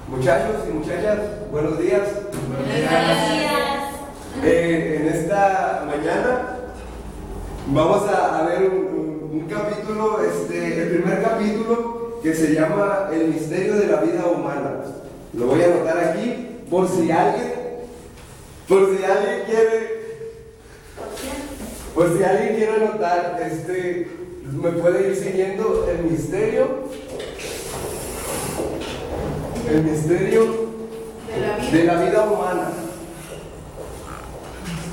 Muchachos y muchachas, buenos días. Buenos días. En esta mañana vamos a ver un capítulo, el primer capítulo que se llama El misterio de la vida humana. Lo voy a anotar aquí por si alguien quiere anotar, me puede ir siguiendo el misterio de la vida humana.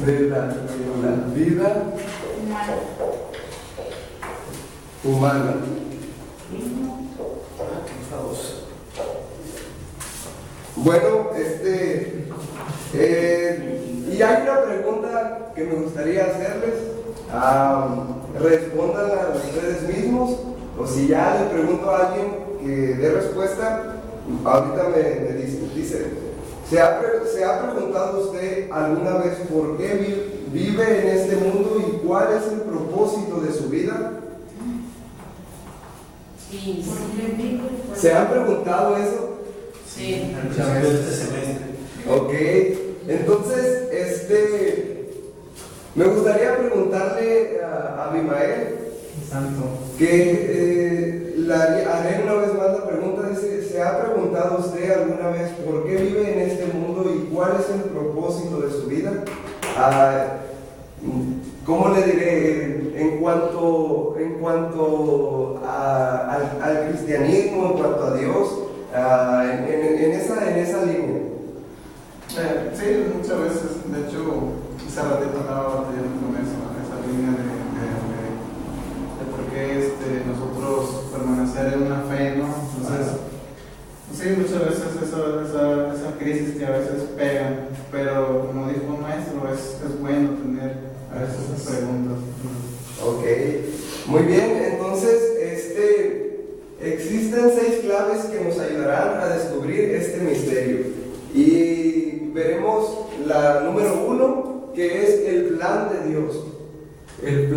De la vida humana. Bueno, y hay una pregunta que me gustaría hacerles. Respóndanla ustedes mismos, o si ya le pregunto a alguien que dé respuesta, ahorita me dice, ¿se ha preguntado usted alguna vez por qué vive en este mundo y cuál es el propósito de su vida? Sí. ¿Se han preguntado eso? Sí. Muchas veces este semestre. Ok, entonces, me gustaría preguntarle a Abimael, Santo. que haré una vez más la pregunta. Dice, ¿se ha preguntado usted alguna vez por qué vive en este mundo y cuál es el propósito de su vida? ¿Cómo le diré? En cuanto al cristianismo, en cuanto a Dios, en esa línea. Sí, muchas veces. De hecho, hace ratito andaba batallando con eso, esa línea de por qué nosotros permanecer en una fe, ¿no? Entonces, sí, muchas veces esa crisis que a veces pegan, pero como dijo un maestro, es bueno tener a veces esas preguntas. Ok, muy bien. Entonces, existen 6 claves que nos ayudarán a descubrir este misterio. Y veremos la número 1, que es el plan de Dios. El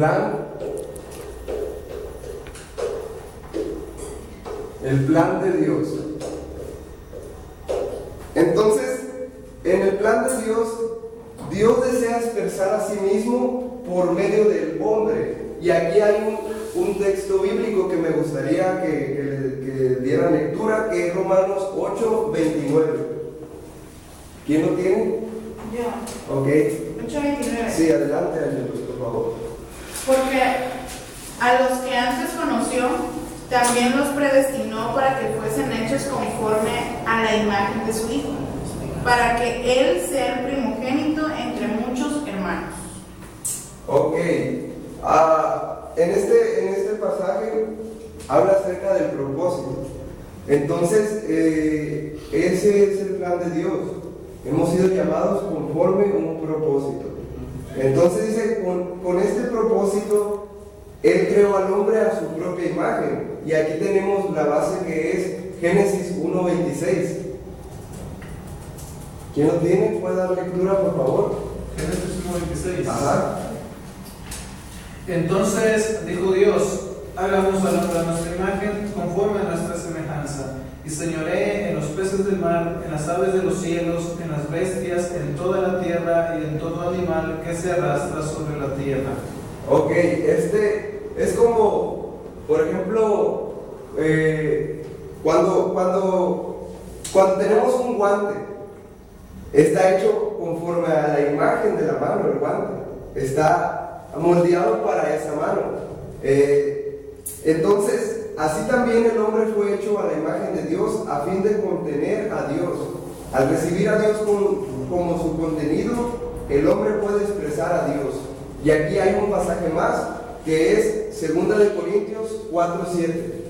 plan de Dios. Entonces, en el plan de Dios, Dios desea expresar a sí mismo por medio del hombre. Y aquí hay un texto bíblico que me gustaría que dieran lectura, que es Romanos 8:29. ¿Quién lo tiene? Yo. Ok. 8:29. Sí, adelante, Ángelos, por favor. Porque a los que antes conoció, también los predestinó para que fuesen hechos conforme a la imagen de su Hijo, para que Él sea el primogénito entre muchos hermanos. Ok. En este pasaje habla acerca del propósito. Entonces, ese es el plan de Dios. Hemos sido llamados conforme a un propósito. Entonces dice, con este propósito, Él creó al hombre a su propia imagen. Y aquí tenemos la base que es Génesis 1:26. ¿Quién lo tiene? ¿Puede dar lectura, por favor? Génesis 1:26. Ajá. Entonces dijo Dios: hagamos al hombre a nuestra imagen, conforme a nuestra semejanza, y señoree en los peces del mar, en las aves de los cielos, en las bestias, en toda la tierra y en todo animal que se arrastra sobre la tierra. Ok, es como, por ejemplo, cuando tenemos un guante, está hecho conforme a la imagen de la mano, el guante, está moldeado para esa mano. Entonces, así también el hombre fue hecho a la imagen de Dios a fin de contener a Dios. Al recibir a Dios como su contenido, el hombre puede expresar a Dios. Y aquí hay un pasaje más, que es 2 de Corintios 4:7.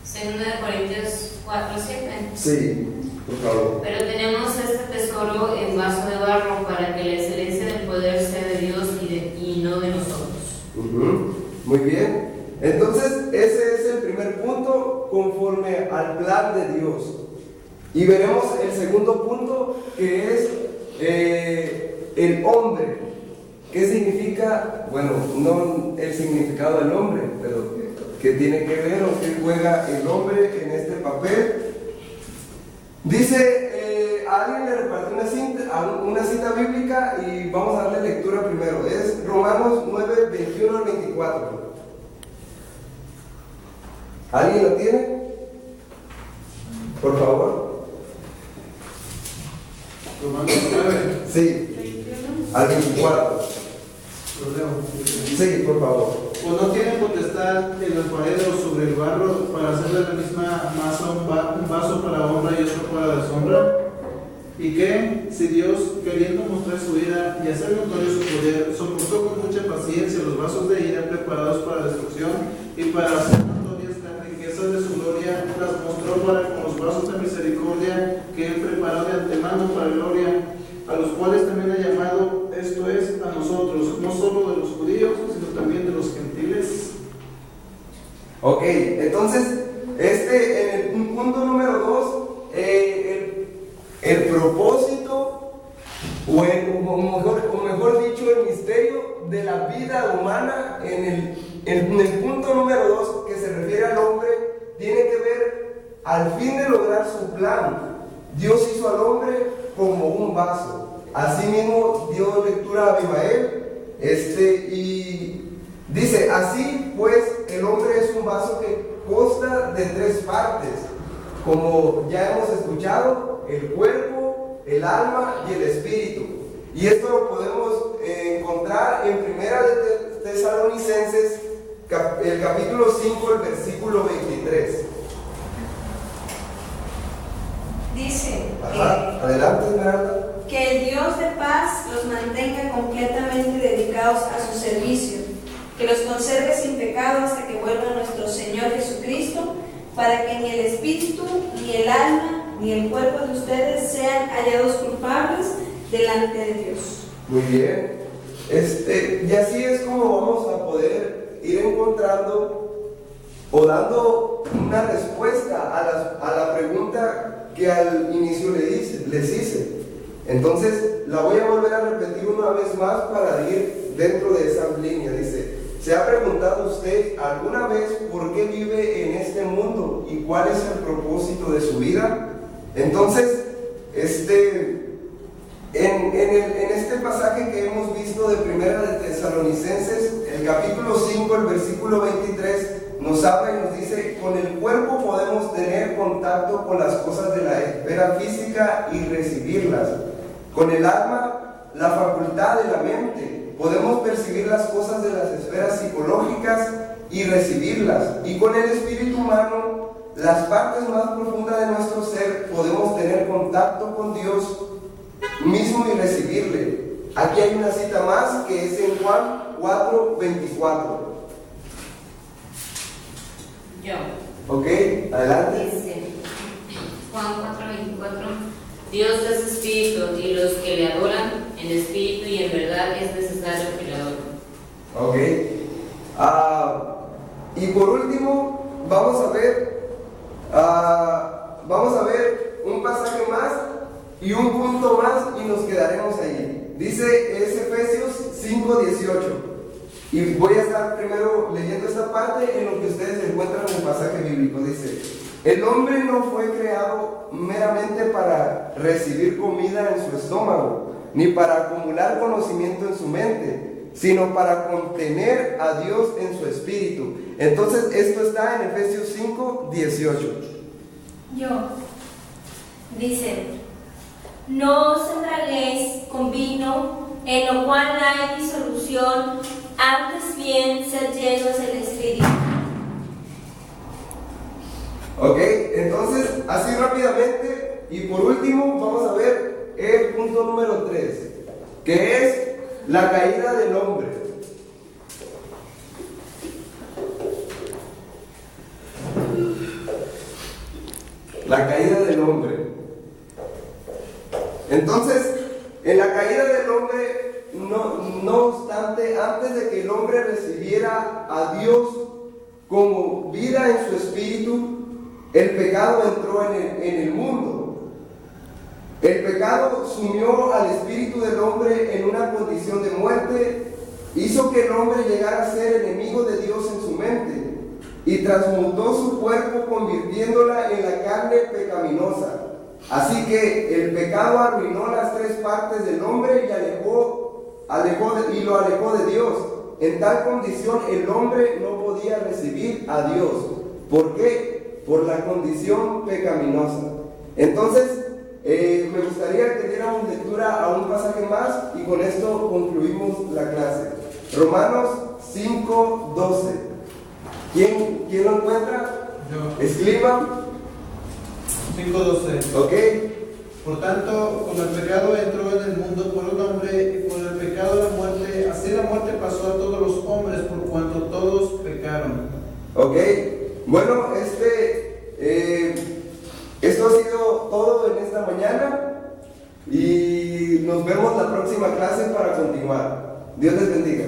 Segunda de Corintios 4:7. Sí, por favor. Pero tenemos este tesoro en vaso de barro para que la excelencia del poder sea de Dios y no de nosotros. Muy bien. Entonces, ese es el primer punto, conforme al plan de Dios. Y veremos el segundo punto, que es el hombre. ¿Qué significa? Bueno, no el significado del hombre, pero ¿Qué tiene que ver o qué juega el hombre en este papel? Dice, a alguien le repartió una cita bíblica y vamos a darle lectura primero. Es Romanos 9, 21 al 24. ¿Alguien lo tiene? Por favor. Romanos 9. Sí, al 24. Lo leo. Sí, por favor. ¿O no tiene potestad el alfarero sobre el barro para hacer de la misma masa un vaso para honra y otro para deshonra? ¿Y qué? Si Dios, queriendo mostrar su ira y hacer notorio su poder, soportó con mucha paciencia los vasos de ira preparados para destrucción y para hacer notorias las riquezas de su gloria, las mostró para con los vasos de misericordia que Él preparó de antemano para gloria, a los cuales también ha llamado, esto es, a nosotros, no solo de los judíos, sino también de los gentiles. Ok, entonces, en el punto número 2, el propósito, o mejor dicho, el misterio de la vida humana, en el punto número 2, que se refiere al hombre, tiene que ver al fin de lograr su plan. Dios hizo al hombre como un vaso. Asimismo dio lectura a Abimael, y dice, así pues el hombre es un vaso que consta de 3 partes, como ya hemos escuchado, el cuerpo, el alma y el espíritu. Y esto lo podemos encontrar en Primera de Tesalonicenses, el capítulo 5, el versículo 23. Dice Adelante, Esmeralda. que el Dios de paz los mantenga completamente dedicados a su servicio, que los conserve sin pecado hasta que vuelva nuestro Señor Jesucristo, para que ni el espíritu, ni el alma, ni el cuerpo de ustedes sean hallados culpables delante de Dios. Muy bien. Y así es como vamos a poder ir encontrando o dando una respuesta a la pregunta que al inicio les hice. Entonces la voy a volver a repetir una vez más para ir dentro de esa línea. Dice, ¿se ha preguntado usted alguna vez por qué vive en este mundo y cuál es el propósito de su vida? Entonces, en este pasaje que hemos visto de Primera de Tesalonicenses, el capítulo 5, el versículo 23, nos habla y nos dice, con el cuerpo podemos tener contacto con las cosas de la esfera física y recibirlas. Con el alma, la facultad de la mente, podemos percibir las cosas de las esferas psicológicas y recibirlas. Y con el espíritu humano, las partes más profundas de nuestro ser, podemos tener contacto con Dios mismo y recibirle. Aquí hay una cita más que es en Juan 4:24. Yo. Ok, adelante. Dice Juan 4:24, Dios es espíritu y los que le adoran en espíritu y en verdad es necesario que le adoren. Ok. Y por último, vamos a ver un pasaje más y un punto más y nos quedaremos ahí. Dice, es Efesios 5:18. Y voy a estar primero leyendo esta parte en lo que ustedes encuentran en el pasaje bíblico. Dice, el hombre no fue creado meramente para recibir comida en su estómago, ni para acumular conocimiento en su mente, sino para contener a Dios en su espíritu. Entonces esto está en Efesios 5:18. Dice, no os embriaguéis con vino, en lo cual hay disolución, antes bien sed llenos del Espíritu. Ok, entonces así rápidamente y por último vamos a ver el punto número 3, que es la caída del hombre. La caída del hombre. Entonces, en la caída del hombre, no obstante, antes de que el hombre recibiera a Dios como vida en su espíritu, el pecado entró en el mundo. El pecado sumió al espíritu del hombre en una condición de muerte, hizo que el hombre llegara a ser enemigo de Dios en su mente. y transmutó su cuerpo convirtiéndola en la carne pecaminosa. Así que el pecado arruinó las tres partes del hombre y lo alejó de Dios. En tal condición el hombre no podía recibir a Dios. ¿Por qué? Por la condición pecaminosa. Entonces, me gustaría que diéramos lectura a un pasaje más y con esto concluimos la clase. Romanos 5:12. ¿Quién lo encuentra? Yo. Escriban. 5:12. Ok. Por tanto, como el pecado entró en el mundo por un hombre y por el pecado la muerte, así la muerte pasó a todos los hombres por cuanto todos pecaron. Ok. Bueno, esto ha sido todo en esta mañana y nos vemos la próxima clase para continuar. Dios les bendiga.